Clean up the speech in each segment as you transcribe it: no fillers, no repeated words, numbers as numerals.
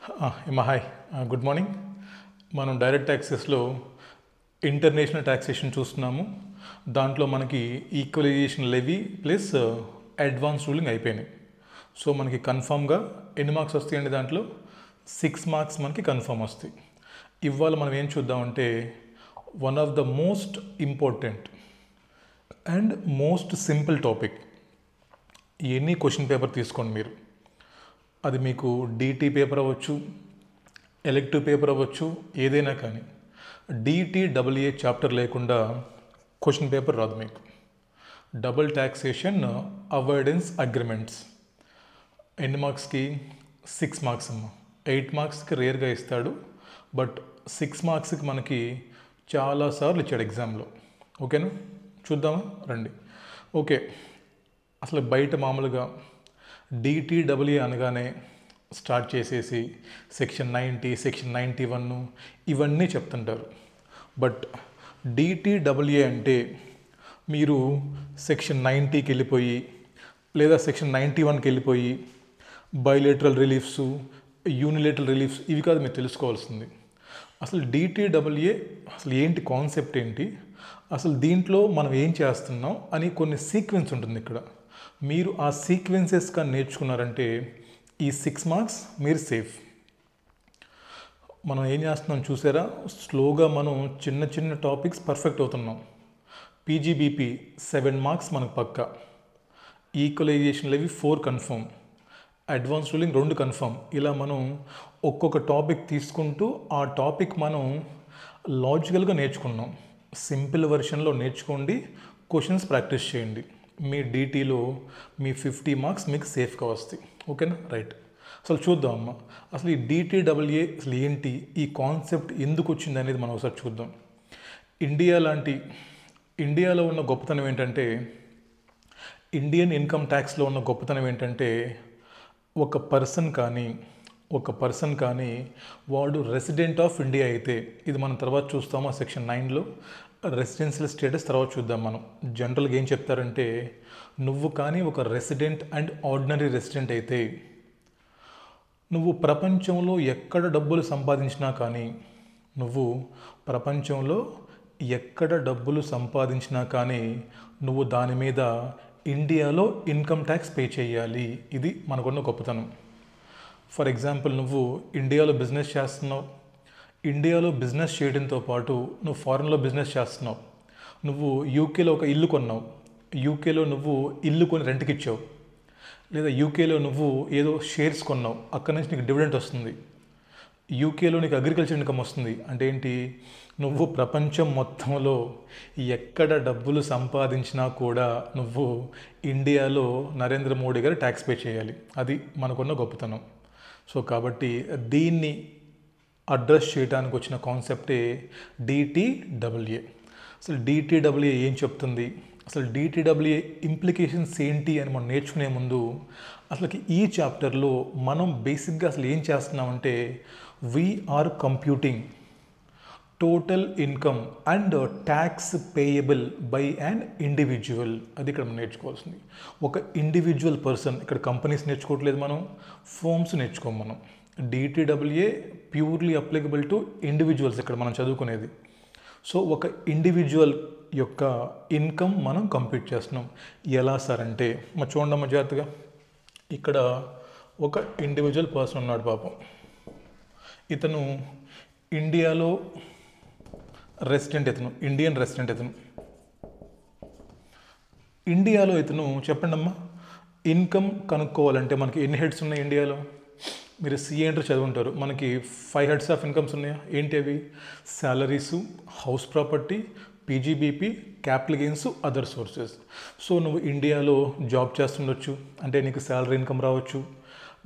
Hi, good morning. మనం direct ట్యాక్సెస్లో international taxation చూస్తున్నాము. దాంట్లో మనకి equalisation levy plus advance ruling అయిపోయినాయి. సో మనకి కన్ఫామ్గా ఎన్ని మార్క్స్ వస్తాయండి? దాంట్లో 6 మార్క్స్ మనకి కన్ఫామ్ వస్తాయి. ఇవాళ మనం ఏం చూద్దామంటే one of the most important and most simple topic. Any question paper తీసుకోండి మీరు, అది మీకు డిటీ పేపర్ అవ్వచ్చు, ఎలెక్టివ్ పేపర్ అవ్వచ్చు, ఏదైనా కానీ డిటీడబ్ల్యూఏ చాప్టర్ లేకుండా క్వశ్చన్ పేపర్ రాదు మీకు. డబుల్ ట్యాక్సేషన్ అవాయిడెన్స్ అగ్రిమెంట్స్ ఎన్ని మార్క్స్కి? 6 మార్క్స్ అమ్మ. 8 మార్క్స్కి రేర్గా ఇస్తాడు, బట్ 6 మార్క్స్కి మనకి చాలాసార్లు ఇచ్చాడు ఎగ్జామ్లో. ఓకేనా? చూద్దామా రండి. ఓకే, అసలు బయట మామూలుగా డిటీడబ్ల్యూఏ అనగానే స్టార్ట్ చేసేసి సెక్షన్ 90, సెక్షన్ 91 ఇవన్నీ చెప్తుంటారు. బట్ డిటీడబ్ల్యూఏ అంటే మీరు సెక్షన్ 90కి వెళ్ళిపోయి లేదా సెక్షన్ 91కి వెళ్ళిపోయి బైలేటరల్ రిలీఫ్స్, యూనిలేటరల్ రిలీఫ్స్ ఇవి కాదు మీరు తెలుసుకోవాల్సింది. అసలు డిటీడబ్ల్యూఏ అసలు ఏంటి, కాన్సెప్ట్ ఏంటి, అసలు దీంట్లో మనం ఏం చేస్తున్నాం అని కొన్ని సీక్వెన్స్ ఉంటుంది ఇక్కడ. మీరు ఆ సీక్వెన్సెస్ కానీ నేర్చుకున్నారంటే ఈ 6 మార్క్స్ మీరు సేఫ్. మనం ఏం చేస్తున్నాం చూసారా? స్లోగా మనం చిన్న చిన్న టాపిక్స్ పర్ఫెక్ట్ అవుతున్నాం. పీజీబీపీ 7 మార్క్స్ మనకు పక్కా, equalisation levy 4 confirm, advance ruling 2 confirm. ఇలా మనం ఒక్కొక్క టాపిక్ తీసుకుంటూ ఆ టాపిక్ మనం లాజికల్గా నేర్చుకున్నాం. సింపుల్ వెర్షన్లో నేర్చుకోండి, క్వశ్చన్స్ ప్రాక్టీస్ చేయండి. మీ డీటీలో మీ 50 మార్క్స్ మీకు సేఫ్గా వస్తాయి. ఓకేనా? రైట్. అసలు చూద్దాం అమ్మ, అసలు ఈ డిటీడబ్ల్యూఏ అసలు ఏంటి, ఈ కాన్సెప్ట్ ఎందుకు వచ్చింది అనేది మనం ఒకసారి చూద్దాం. ఇండియాలో ఉన్న గొప్పతనం ఏంటంటే, ఇండియన్ ఇన్కమ్ ట్యాక్స్లో ఉన్న గొప్పతనం ఏంటంటే, ఒక పర్సన్ కానీ వాడు రెసిడెంట్ ఆఫ్ ఇండియా అయితే, ఇది మనం తర్వాత చూస్తాము సెక్షన్ 9లో రెసిడెన్షియల్ స్టేటస్ తర్వాత చూద్దాం. మనం జనరల్గా ఏం చెప్తారంటే, నువ్వు కానీ ఒక రెసిడెంట్ అండ్ ఆర్డినరీ రెసిడెంట్ అయితే నువ్వు ప్రపంచంలో ఎక్కడ డబ్బులు సంపాదించినా కానీ నువ్వు దాని మీద ఇండియాలో ఇన్కమ్ ట్యాక్స్ పే చేయాలి. ఇది మనకున్న గొప్పతనం. ఫర్ ఎగ్జాంపుల్, నువ్వు ఇండియాలో బిజినెస్ చేస్తున్నావు, ఇండియాలో బిజినెస్ చేయడంతో పాటు నువ్వు ఫారెన్లో బిజినెస్ చేస్తున్నావు, నువ్వు యూకేలో ఒక ఇల్లు కొన్నావు, యూకేలో నువ్వు ఇల్లు కొని రెంట్కి ఇచ్చావు, లేదా యూకేలో నువ్వు ఏదో షేర్స్ కొన్నావు, అక్కడి నుంచి నీకు డివిడెంట్ వస్తుంది, యూకేలో నీకు అగ్రికల్చర్ ఇన్కమ్ వస్తుంది. అంటే ఏంటి? నువ్వు ప్రపంచం మొత్తంలో ఎక్కడ డబ్బులు సంపాదించినా కూడా నువ్వు ఇండియాలో నరేంద్ర మోడీ గారు ట్యాక్స్ పే చేయాలి. అది మనకున్న గొప్పతనం. సో కాబట్టి దీన్ని అడ్రస్ చేయడానికి వచ్చిన కాన్సెప్టే డిటీడబ్ల్యూఏ. అసలు డిటీడబ్ల్యూఏ ఏం చెప్తుంది, అసలు డిటీడబ్ల్యూఏ ఇంప్లికేషన్స్ ఏంటి అని మనం నేర్చుకునే ముందు అసలుకి ఈ చాప్టర్లో మనం బేసిక్గా అసలు ఏం చేస్తున్నామంటే, we are computing total income and tax payable by an individual. అది ఇక్కడ మనం నేర్చుకోవాల్సింది. ఒక ఇండివిజువల్ పర్సన్, ఇక్కడ కంపెనీస్ నేర్చుకోవట్లేదు, మనం ఫర్మ్స్ నేర్చుకోం. మనం DTWA purely applicable to individuals ఇక్కడ మనం చదువుకునేది. సో ఒక ఇండివిజువల్ యొక్క ఇన్కమ్ మనం కంప్యూట్ చేస్తున్నాం. ఎలా సార్ అంటే, మరి చూడమ్మా జాగ్రత్తగా, ఇక్కడ ఒక ఇండివిజువల్ పర్సన్ ఉన్నాడు పాపం. ఇతను ఇండియాలో రెసిడెంట్, ఇండియన్ రెసిడెంట్. ఇండియాలో చెప్పండి అమ్మా, ఇన్కమ్ కనుక్కోవాలంటే మనకి ఎన్ని హెడ్స్ ఉన్నాయి ఇండియాలో? మీరు సిఏ ఎంటర్ చదువుంటారు. మనకి 5 హెడ్స్ ఆఫ్ ఇన్కమ్స్ ఉన్నాయా? ఏంటి అవి? Salaries, house property, PGBP, capital gains, other sources. So నువ్వు ఇండియాలో జాబ్ చేస్తుండొచ్చు, అంటే నీకు శాలరీ ఇన్కమ్ రావచ్చు.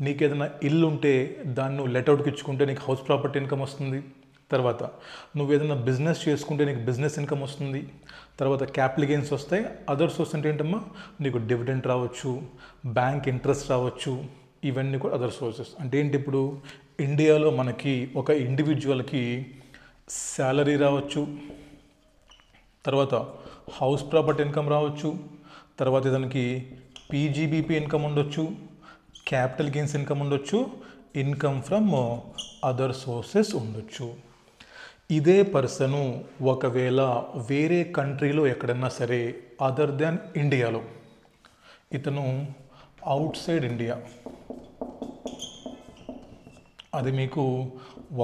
నీకు ఏదైనా ఇల్లు ఉంటే దాన్ని నువ్వు లెట్అవుట్కి ఇచ్చుకుంటే నీకు హౌస్ ప్రాపర్టీ ఇన్కమ్ వస్తుంది. తర్వాత నువ్వు ఏదైనా బిజినెస్ చేసుకుంటే నీకు బిజినెస్ ఇన్కమ్ వస్తుంది. తర్వాత క్యాపిటల్ గెయిన్స్ వస్తాయి. అదర్ సోర్స్ అంటే ఏంటమ్మా? నీకు డివిడెంట్ రావచ్చు, బ్యాంక్ ఇంట్రెస్ట్ రావచ్చు, ఇవన్నీ కూడా అదర్ సోర్సెస్. అంటే ఏంటి? ఇప్పుడు ఇండియాలో మనకి ఒక ఇండివిజువల్కి శాలరీ రావచ్చు, తర్వాత హౌస్ ప్రాపర్టీ ఇన్కమ్ రావచ్చు, తర్వాత ఇతనికి పీజీబీపీ ఇన్కమ్ ఉండొచ్చు, క్యాపిటల్ గెయిన్స్ ఇన్కమ్ ఉండొచ్చు, ఇన్కమ్ ఫ్రమ్ అదర్ సోర్సెస్ ఉండొచ్చు. ఇదే పర్సను ఒకవేళ వేరే కంట్రీలో ఎక్కడన్నా సరే అదర్ దాన్ ఇండియాలో, ఇతను అవుట్ సైడ్ ఇండియా, అది మీకు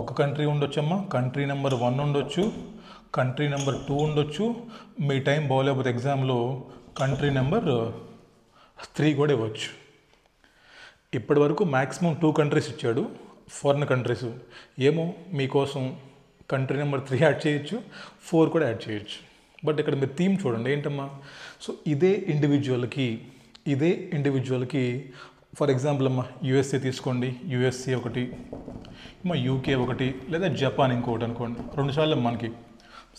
ఒక కంట్రీ ఉండొచ్చమ్మా, కంట్రీ నెంబర్ 1 ఉండొచ్చు, కంట్రీ నెంబర్ 2 ఉండొచ్చు, మీ టైం బాగోలేకపోతే ఎగ్జామ్లో కంట్రీ నెంబర్ 3 కూడా ఇవ్వచ్చు. ఇప్పటి వరకు మ్యాక్సిమం 2 కంట్రీస్ ఇచ్చాడు, ఫారిన్ కంట్రీస్. ఏమో మీకోసం కంట్రీ నెంబర్ 3 యాడ్ చేయొచ్చు, 4 కూడా యాడ్ చేయొచ్చు. బట్ ఇక్కడ మీరు థీమ్ చూడండి ఏంటమ్మా. సో ఇదే ఇండివిజువల్కి ఫర్ ఎగ్జాంపుల్ అమ్మా యూఎస్ఏ తీసుకోండి, యూఎస్ఏ ఒకటి, అమ్మా యూకే ఒకటి, లేదా జపాన్ ఇంకొకటి అనుకోండి. 2 సార్లు మనకి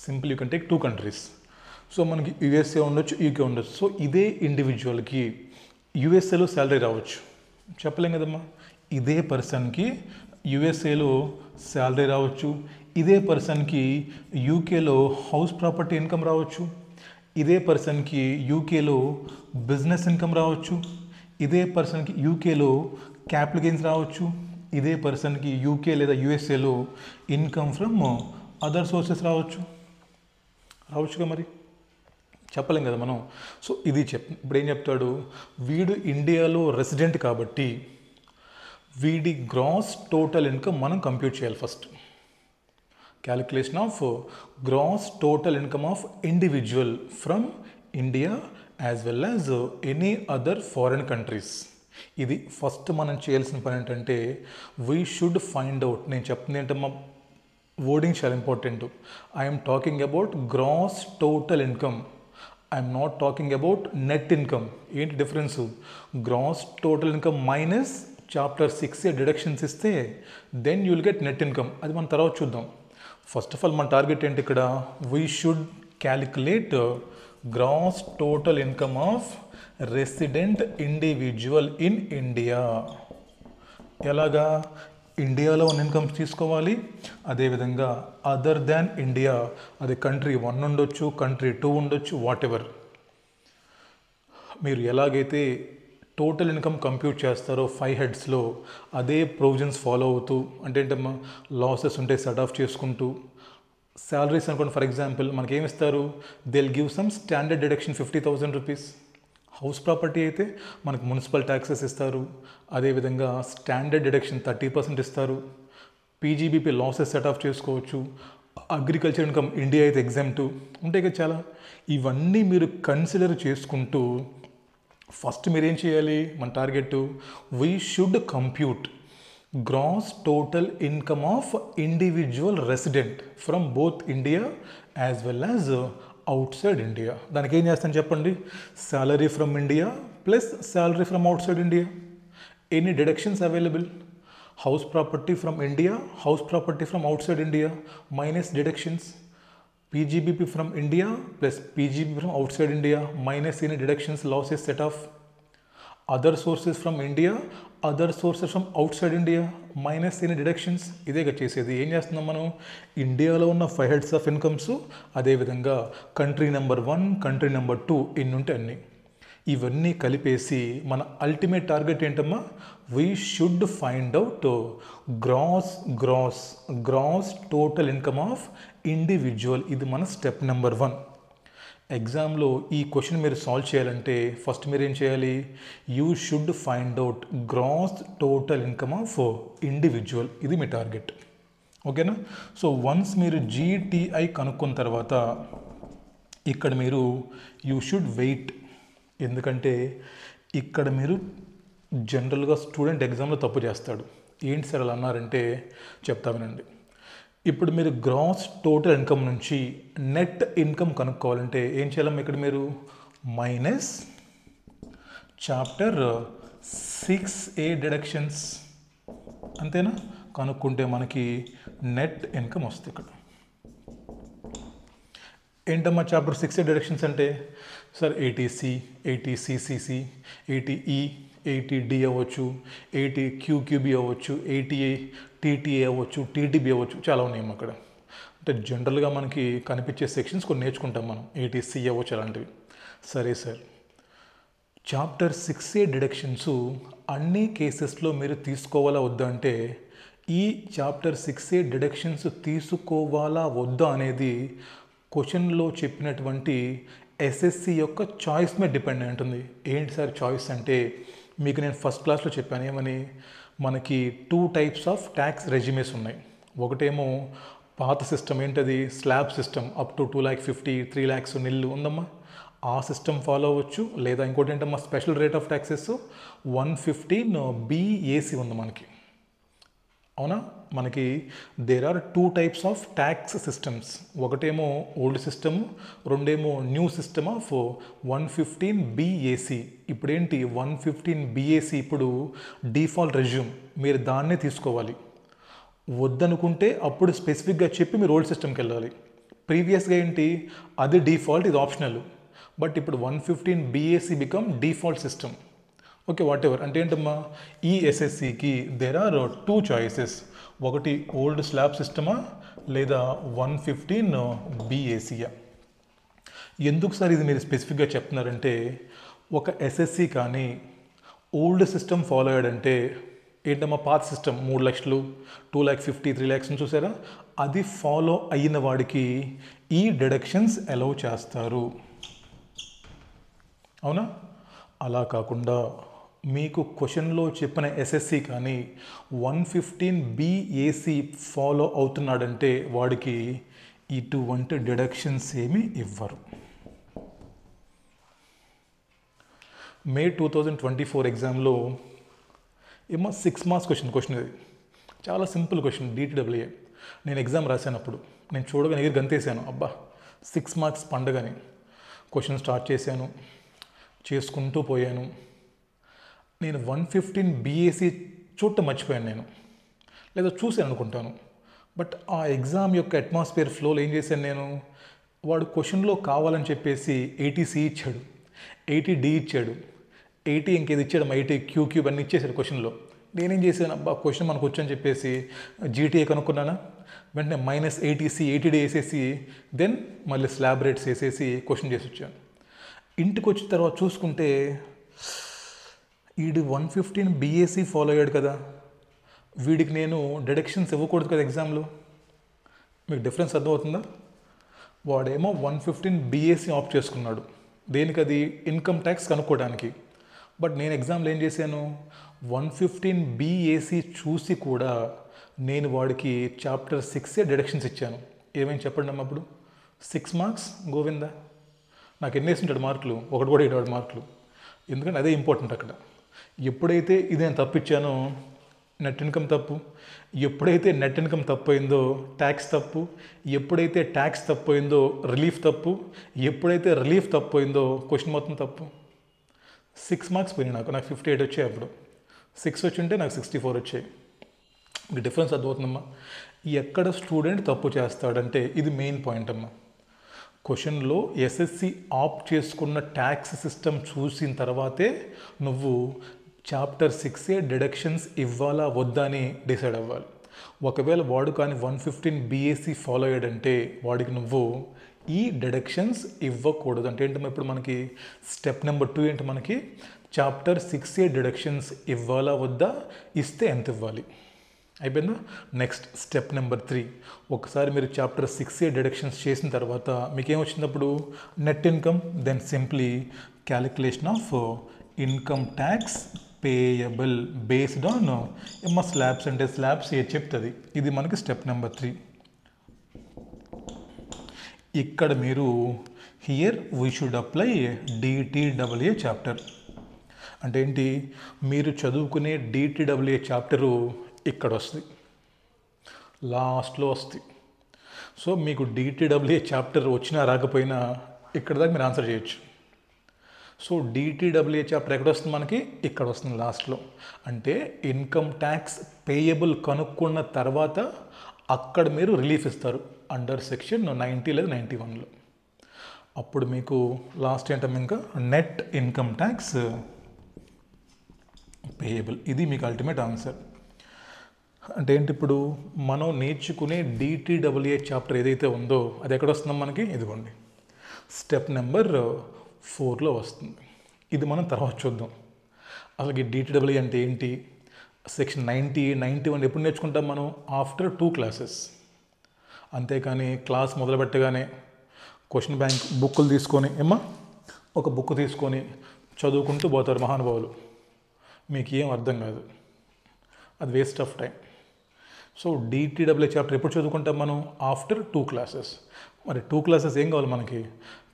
simple you can take 2 countries. So మనకి యూఎస్ఏ ఉండొచ్చు, యూకే ఉండొచ్చు. సో ఇదే ఇండివిజువల్కి యూఎస్ఏలో శాలరీ రావచ్చు, చెప్పలేం కదమ్మా. ఇదే పర్సన్కి యూఎస్ఏలో శాలరీ రావచ్చు, ఇదే పర్సన్కి యూకేలో హౌస్ ప్రాపర్టీ ఇన్కమ్ రావచ్చు, ఇదే పర్సన్కి యూకేలో బిజినెస్ ఇన్కమ్ రావచ్చు, ఇదే పర్సన్కి యూకేలో క్యాపిటల్ గెయిన్స్ రావచ్చు, ఇదే పర్సన్కి యూకే లేదా యూఎస్ఏలో ఇన్కమ్ ఫ్రమ్ అదర్ సోర్సెస్ రావచ్చుగా. మరి చెప్పలేం కదా మనం. సో ఇది ఇప్పుడు ఏం చెప్తాడు, వీడు ఇండియాలో రెసిడెంట్ కాబట్టి వీడి గ్రాస్ టోటల్ ఇన్కమ్ మనం కంప్యూట్ చేయాలి first. Calculation of gross total income of individual from India as well as any other foreign countries. ఇది ఫస్ట్ మనం చేయాల్సిన పని ఏంటంటే వీ షుడ్ ఫైండ్ అవుట్. నేను చెప్తుంది ఏంటమ్మా, వర్డింగ్ చాలా important. I'm talking about gross total income, I'm not talking about net income. ఏంటి difference? Gross total income minus chapter 6 deductions ఇస్తే then you will get net income. అది మనం తర్వాత చూద్దాం. ఫస్ట్ ఆఫ్ ఆల్ మన టార్గెట్ ఏంటి ఇక్కడ, we should calculate gross total income of resident individual in India. ఎలాగా? ఇండియాలో ఉన్న ఇన్కమ్స్ తీసుకోవాలి, అదేవిధంగా అదర్ దాన్ ఇండియా, అది కంట్రీ 1 ఉండొచ్చు, కంట్రీ 2 ఉండొచ్చు, వాట్ ఎవర్. మీరు ఎలాగైతే టోటల్ ఇన్కమ్ కంప్యూట్ చేస్తారో 5 హెడ్స్లో అదే ప్రొవిజన్స్ ఫాలో అవుతూ, అంటే ఏంటమ్మా లాసెస్ ఉంటే సెట్ ఆఫ్ చేసుకుంటూ, శాలరీస్ అనుకోండి ఫర్ ఎగ్జాంపుల్ మనకేమిస్తారు, they will give some standard deduction 50,000 rupees. House property అయితే మనకు మున్సిపల్ ట్యాక్సెస్ ఇస్తారు, అదేవిధంగా స్టాండర్డ్ డిడక్షన్ 30% ఇస్తారు, పీజీబీపీ లాసెస్ సెట్ ఆఫ్ చేసుకోవచ్చు, అగ్రికల్చర్ ఇన్కమ్ ఇండియా అయితే ఎగ్జామ్టు ఉంటాయి కదా చాలా. ఇవన్నీ మీరు కన్సిడర్ చేసుకుంటూ ఫస్ట్ మీరేం చేయాలి, మన target we should compute gross total income of individual resident from both India as well as outside India. దానికి ఏం చేస్తాను చెప్పండి, salary from India plus salary from outside India, any deductions available, house property from India, house property from outside India minus deductions, PGBP from India plus PGBP from outside India minus any deductions, losses set off, other sources from India, other sources from outside India minus any deductions. ఇదే చేసేది. ఏం చేస్తున్నాం మనం, ఇండియాలో ఉన్న 5 heads of incomes, అదేవిధంగా country number 1, country number 2 ఇన్ని ఉంటే అన్ని, ఇవన్నీ కలిపేసి మన అల్టిమేట్ టార్గెట్ ఏంటమ్మా, we should find out gross total income of individual. ఇది మన స్టెప్ నెంబర్ 1. ఎగ్జామ్లో ఈ క్వశ్చన్ మీరు సాల్వ్ చేయాలంటే ఫస్ట్ మీరు ఏం చేయాలి, you should find out gross total income of individual. ఇది మీ టార్గెట్, ఓకేనా. సో వన్స్ మీరు GTI కనుక్కున్న తర్వాత ఇక్కడ మీరు యూ షుడ్ వెయిట్. ఎందుకంటే ఇక్కడ మీరు జనరల్గా స్టూడెంట్ ఎగ్జామ్లో తప్పు చేస్తాడు. ఏంటి సార్ అలా అన్నారంటే చెప్తా వినండి. ఇప్పుడు మీరు గ్రాస్ టోటల్ ఇన్కమ్ నుంచి నెట్ ఇన్కమ్ కనుక్కోవాలంటే ఏం చేయాలమ్మా, ఇక్కడ మీరు మైనస్ చాప్టర్ 6A డిడక్షన్స్, అంతేనా, కనుక్కుంటే మనకి నెట్ ఇన్కమ్ వస్తుంది. ఇక్కడ ఏంటమ్మా చాప్టర్ 6A డిడక్షన్స్ అంటే, sir 80C, 80CCC, 80E, 80D అవ్వచ్చు, 80QQB అవ్వచ్చు, 80A TTA అవ్వచ్చు, TTB అవ్వచ్చు, చాలా ఉన్నాయమ్మా అక్కడ. అంటే జనరల్గా మనకి కనిపించే సెక్షన్స్ కొన్ని నేర్చుకుంటాం మనం, 80C అవ్వచ్చు అలాంటివి. సరే సార్, చాప్టర్ 6A డిడక్షన్స్ అన్ని కేసెస్లో మీరు తీసుకోవాలా వద్దా అంటే ఈ చాప్టర్ 6A డిడక్షన్స్ తీసుకోవాలా వద్దా అనేది క్వశ్చన్లో చెప్పినటువంటి ఎస్ఎస్సి యొక్క చాయిస్ మీద డిపెండ్ అయి ఉంటుంది. ఏంటి సార్ చాయిస్ అంటే, మీకు నేను ఫస్ట్ క్లాస్లో చెప్పాను ఏమని, మనకి 2 టైప్స్ ఆఫ్ ట్యాక్స్ రెజ్యూమేస్ ఉన్నాయి. ఒకటేమో పాత సిస్టమ్, ఏంటది స్లాబ్ సిస్టమ్, అప్ టు 2,50,000 3,00,000 నిల్లు ఉందమ్మా, ఆ సిస్టమ్ ఫాలో అవ్వచ్చు. లేదా ఇంకోటి ఏంటమ్మా special rate of taxes 115 BAC ఉంది మనకి, అవునా. మనకి there are 2 types of tax systems. ఒకటేమో ఓల్డ్ సిస్టమ్, రెండేమో న్యూ సిస్టమ్ ఆఫ్ 115 BAC. ఇప్పుడు ఏంటి 115 BAC ఇప్పుడు డిఫాల్ట్ రెజ్యూమ్, మీరు దాన్నే తీసుకోవాలి. వద్దనుకుంటే అప్పుడు స్పెసిఫిక్గా చెప్పి మీరు ఓల్డ్ సిస్టమ్కి వెళ్ళాలి. ప్రీవియస్గా ఏంటి అది డిఫాల్ట్, ఇది ఆప్షనల్. బట్ ఇప్పుడు 115 BAC become default system. Okay, what ever. అంటే ఏంటమ్మా, ఈ ఎస్ఎస్సికి దేర్ ఆర్ 2 చాయిసెస్. ఒకటి ఓల్డ్ స్లాబ్ సిస్టమా లేదా 115 BACయా. ఎందుకు సార్ ఇది మీరు స్పెసిఫిక్గా చెప్తున్నారంటే, ఒక ఎస్ఎస్సి కానీ ఓల్డ్ సిస్టమ్ ఫాలో అయ్యాడంటే, ఏంటమ్మా పాత సిస్టమ్ 3 లక్షలు 2,50,000 3,00,000 చూసారా, అది ఫాలో అయిన వాడికి ఈ డిడక్షన్స్ అలౌ చేస్తారు, అవునా. అలా కాకుండా మీకు క్వశ్చన్లో చెప్పిన ఎస్ఎస్సి కానీ 115 BAC ఫాలో అవుతున్నాడంటే వాడికి ఇటువంటి డిడక్షన్స్ ఏమీ ఇవ్వరు. మే 2024 ఎగ్జామ్లో ఏమో 6 మార్క్స్ క్వశ్చన్ ఇది చాలా సింపుల్ క్వశ్చన్, DTAA. నేను ఎగ్జామ్ రాశానప్పుడు నేను చూడగానే ఎగిరి గంతేసాను, అబ్బా 6 మార్క్స్ పండగని. క్వశ్చన్ స్టార్ట్ చేశాను, చేసుకుంటూ పోయాను. నేను 115 BAC చూడటం మర్చిపోయాను నేను, లేదా చూశాను అనుకుంటాను. బట్ ఆ ఎగ్జామ్ యొక్క అట్మాస్ఫియర్ ఫ్లోలో ఏం చేశాను నేను, వాడు క్వశ్చన్లో కావాలని చెప్పేసి 80C ఇచ్చాడు, 80D ఇచ్చాడు, 80 ఇంకేది ఇచ్చాడు, 80 క్యూబ్ అన్నీ ఇచ్చేసాడు క్వశ్చన్లో. నేనేం చేశాను, అబ్బా క్వశ్చన్ మనకు వచ్చని చెప్పేసి GTA కనుక్కున్నానా, వెంటనే -80C 80D వేసేసి దెన్ మళ్ళీ స్లాబ్ రేట్స్ వేసేసి క్వశ్చన్ చేసి వచ్చాను. ఇంటికి వచ్చిన తర్వాత చూసుకుంటే వీడు 115 BAC ఫాలో అయ్యాడు కదా, వీడికి నేను డిడక్షన్స్ ఇవ్వకూడదు కదా ఎగ్జామ్లో. మీకు డిఫరెన్స్ అర్థమవుతుందా. వాడేమో 115 BAC ఆప్ట్ చేసుకున్నాడు, దేనికది ఇన్కమ్ ట్యాక్స్ కనుక్కోవడానికి. బట్ నేను ఎగ్జామ్లో ఏం చేశాను, 115 BAC చూసి కూడా నేను వాడికి చాప్టర్ 6A డిడక్షన్స్ ఇచ్చాను. ఏమేమి చెప్పండి అమ్మ అప్పుడు, 6 మార్క్స్ గోవిందా. నాకు ఎన్ని వేస్తుంటాడు మార్కులు, ఒకటి కూడా 7 మార్కులు. ఎందుకంటే అదే ఇంపార్టెంట్ అక్కడ. ఎప్పుడైతే ఇది నేను తప్పిచ్చానో నెట్ ఇన్కమ్ తప్పు, ఎప్పుడైతే నెట్ ఇన్కమ్ తప్పు అయిందో ట్యాక్స్ తప్పు, ఎప్పుడైతే ట్యాక్స్ తప్పు అయిందో రిలీఫ్ తప్పు, ఎప్పుడైతే రిలీఫ్ తప్పు అయిందో క్వశ్చన్ మొత్తం తప్పు. 6 మార్క్స్ పోయినాయి నాకు 58 వచ్చాయి. అప్పుడు 6 వచ్చి ఉంటే నాకు 64 వచ్చాయి. మీకు డిఫరెన్స్ అర్థమవుతుందమ్మా. ఎక్కడ స్టూడెంట్ తప్పు చేస్తాడంటే ఇది మెయిన్ పాయింట్ అమ్మా. క్వశ్చన్లో ఎస్ఎస్సి ఆప్ట్ చేసుకున్న ట్యాక్స్ సిస్టమ్ చూసిన తర్వాతే నువ్వు చాప్టర్ 6A డిడక్షన్స్ ఇవ్వాలా వద్దా అని డిసైడ్ అవ్వాలి. ఒకవేళ వాడు కానీ 115 BAC ఫాలో అయ్యాడంటే వాడికి నువ్వు ఈ డిడక్షన్స్ ఇవ్వకూడదు. అంటే ఏంటమ్మా, ఇప్పుడు మనకి స్టెప్ నెంబర్ 2 ఏంటి, మనకి చాప్టర్ 6A డిడక్షన్స్ ఇవ్వాలా వద్దా, ఇస్తే ఎంత ఇవ్వాలి, అయిపోయిందా. నెక్స్ట్ స్టెప్ నెంబర్ 3, ఒకసారి మీరు చాప్టర్ 6A డిడక్షన్స్ చేసిన తర్వాత మీకు ఏమొచ్చినప్పుడు net income, then simply calculation of income tax payable based on slabs, అంటే స్లాబ్స్ ఏ చెప్తుంది. ఇది మనకి స్టెప్ నెంబర్ 3. ఇక్కడ మీరు here we should apply DTAA chapter. అంటే ఏంటి, మీరు చదువుకునే DTAA చాప్టరు ఇక్కడ వస్తుంది, లాస్ట్లో వస్తుంది. సో మీకు DTAA చాప్టర్ వచ్చినా రాకపోయినా ఇక్కడ దాకా మీరు ఆన్సర్ చేయొచ్చు. సో DTAA చాప్టర్ ఎక్కడ వస్తుంది, మనకి ఇక్కడ వస్తుంది లాస్ట్లో. అంటే ఇన్కమ్ ట్యాక్స్ పేయబుల్ కనుక్కున్న తర్వాత అక్కడ మీరు రిలీఫ్ ఇస్తారు అండర్ సెక్షన్ 90 లేదా 91లో. అప్పుడు మీకు లాస్ట్ ఏంటంటే ఇంకా నెట్ ఇన్కమ్ ట్యాక్స్ పేయబుల్. ఇది మీకు అల్టిమేట్ ఆన్సర్. అంటే ఏంటి, ఇప్పుడు మనం నేర్చుకునే DTAA చాప్టర్ ఏదైతే ఉందో అది ఎక్కడ వస్తుందో మనకి, ఇదిగోండి స్టెప్ నెంబర్ 4లో వస్తుంది. ఇది మనం తర్వాత చూద్దాం. అసలు ఈ DTEE అంటే ఏంటి, సెక్షన్ 90, 91 ఎప్పుడు నేర్చుకుంటాం మనం? After 2 classes. అంతేకాని క్లాస్ మొదలుపెట్టగానే క్వశ్చన్ బ్యాంక్ బుక్కులు తీసుకొని ఒక బుక్ తీసుకొని చదువుకుంటూ పోతారు మహానుభావులు. మీకు ఏం అర్థం కాదు, అది waste of time. So DTEE chapter ఎప్పుడు చదువుకుంటాం మనం? After 2 classes. మరి 2 క్లాసెస్ ఏం కావాలి మనకి?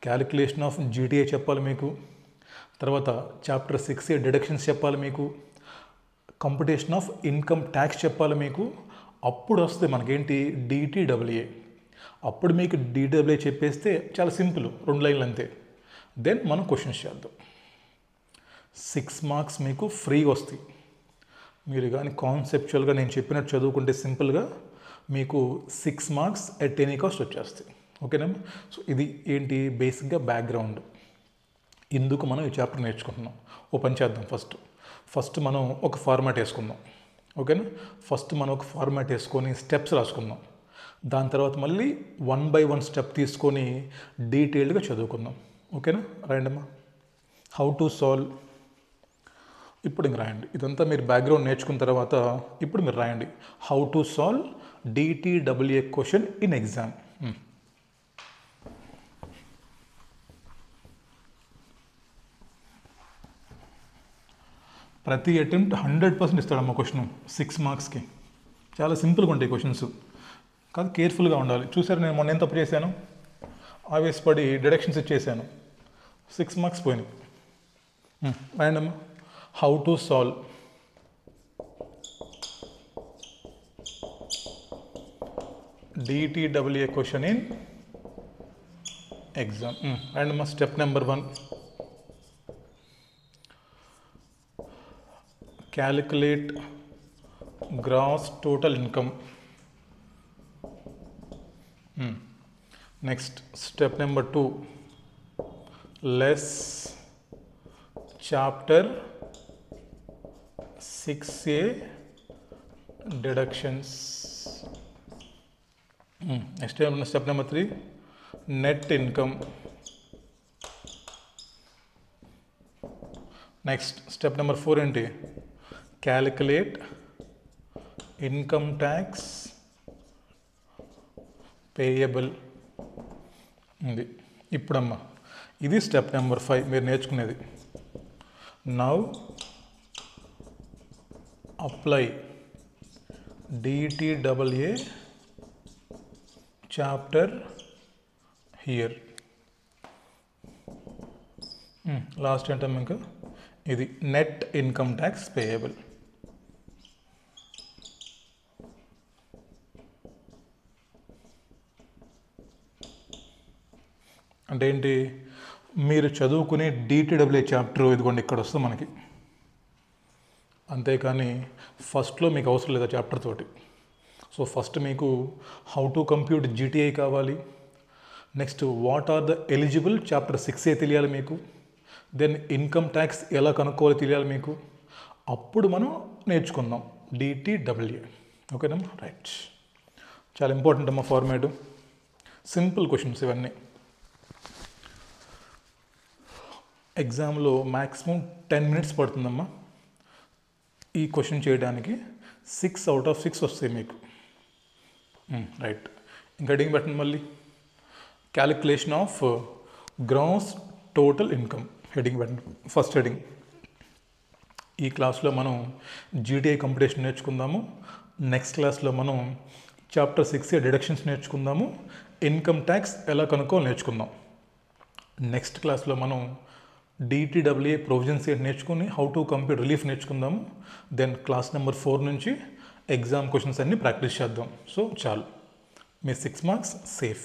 క్యాలిక్యులేషన్ ఆఫ్ GTA చెప్పాలి మీకు, తర్వాత చాప్టర్ 6A డిడక్షన్స్ చెప్పాలి మీకు, కంప్యూటేషన్ ఆఫ్ ఇన్కమ్ ట్యాక్స్ చెప్పాలి మీకు. అప్పుడు వస్తే మనకేంటి? DTEE. అప్పుడు మీకు DTEE చెప్పేస్తే చాలా సింపుల్, 2 లైన్లు అంతే. దెన్ మనం క్వశ్చన్స్ చేద్దాం. 6 మార్క్స్ మీకు ఫ్రీగా వస్తాయి. మీరు కానీ కాన్సెప్చువల్గా నేను చెప్పినట్టు చదువుకుంటే సింపుల్గా మీకు 6 మార్క్స్ ఎట్ ఎనీ కాస్ట్ వచ్చేస్తాయి. ఓకేనా? సో ఇది ఏంటి బేసిక్గా బ్యాక్గ్రౌండ్, ఇందుకు మనం ఈ చాప్టర్ నేర్చుకుంటున్నాం. ఓ పని చేద్దాం. ఫస్ట్ మనం ఒక ఫార్మాట్ వేసుకుందాం. ఓకేనా? ఫస్ట్ మనం ఒక ఫార్మాట్ వేసుకొని స్టెప్స్ రాసుకుందాం. దాని తర్వాత మళ్ళీ 1 by 1 స్టెప్ తీసుకొని డీటెయిల్డ్గా చదువుకుందాం. ఓకేనా? రాయండమ్మా. How to solve. ఇప్పుడు ఇంక రాయండి. ఇదంతా మీరు బ్యాక్గ్రౌండ్ నేర్చుకున్న తర్వాత ఇప్పుడు మీరు రాయండి. How to solve DTEE question in exam. ప్రతి అటెంప్ట్ 100% ఇస్తాడమ్మ క్వశ్చన్ 6 మార్క్స్కి. చాలా సింపుల్గా ఉంటాయి క్వశ్చన్స్, కాదు కేర్ఫుల్గా ఉండాలి. చూసారు నేను మొన్న ఏం తప్పు చేశాను? ఆవేశపడి డిడక్షన్స్ ఇచ్చేసాను, 6 మార్క్స్ పోయినాయి. రాయండమ్మా. How to solve DTEE question in exam. రాయండమ్మా. Step number 1, calculate gross total income. Next, step number 2, less chapter 6A deductions. Next, step number 3, net income. Next, step number 4 ఏంటి? క్యాలిక్యులేట్ ఇన్కమ్ ట్యాక్స్ పేయబుల్ ఉంది. ఇప్పుడమ్మా ఇది step number 5 మీరు నేర్చుకునేది. Now apply DTEE chapter here. Last ఏంటమ్మా ఇంకా? ఇది net income tax payable. అంటే ఏంటి? మీరు చదువుకునే DTEE చాప్టర్ ఇదిగోండి ఇక్కడ వస్తుంది మనకి. అంతేకాని ఫస్ట్లో మీకు అవసరం లేదా చాప్టర్ తోటి. సో ఫస్ట్ మీకు హౌ టు కంప్యూట్ GTA కావాలి. Next what are the eligible chapter 6A తెలియాలి మీకు. దెన్ ఇన్కమ్ ట్యాక్స్ ఎలా కనుక్కోవాలో తెలియాలి మీకు. అప్పుడు మనం నేర్చుకుందాం DTEE. ఓకేనమ్మా? రైట్. చాలా ఇంపార్టెంట్ అమ్మా ఫార్మాట్. సింపుల్ క్వశ్చన్స్ ఇవన్నీ. ఎగ్జామ్లో మ్యాక్సిమం 10 minutes పడుతుందమ్మా ఈ క్వశ్చన్ చేయడానికి. 6 out of 6 వస్తాయి మీకు. రైట్. ఇంకా హెడింగ్ పెట్టండి మళ్ళీ. Calculation of gross total income heading పెట్టండి. First heading. ఈ క్లాస్లో మనం GTA కంప్యూటేషన్ నేర్చుకుందాము. నెక్స్ట్ క్లాస్లో మనం చాప్టర్ 6A డిడక్షన్స్ నేర్చుకుందాము. ఇన్కమ్ ట్యాక్స్ ఎలా కనుక్కోవాలో నేర్చుకుందాం. నెక్స్ట్ క్లాస్లో మనం DTEE ప్రొవిజన్స్ ఏంటి నేర్చుకుని హౌ టు కంప్యూట్ రిలీఫ్ నేర్చుకుందాము. దెన్ క్లాస్ నెంబర్ 4 నుంచి ఎగ్జామ్ క్వశ్చన్స్ అన్నీ ప్రాక్టీస్ చేద్దాం. సో చాలు, మీ 6 మార్క్స్ సేఫ్.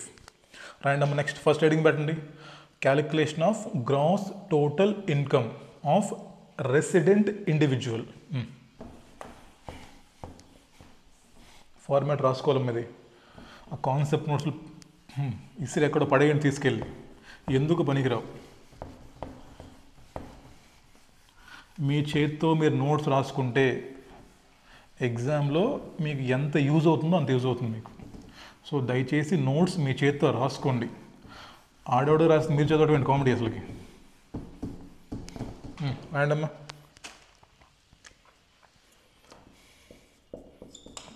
రాయండమ్మ. నెక్స్ట్ ఫస్ట్ హెడింగ్ పెట్టండి. Calculation of gross total income of resident individual. Format రాసుకోవాలి మీది. ఆ కాన్సెప్ట్ నోట్స్లు ఇసిరి ఎక్కడో పడేయండి తీసుకెళ్ళి, ఎందుకు పనికిరావు. మీ చేతితో మీరు నోట్స్ రాసుకుంటే ఎగ్జామ్లో మీకు ఎంత యూజ్ అవుతుందో అంత యూజ్ అవుతుంది మీకు. సో దయచేసి నోట్స్ మీ చేతితో రాసుకోండి. ఆడోడు రాసి మీరు చదవడం కామెడీ అసలుకి. రాయండమ్మా.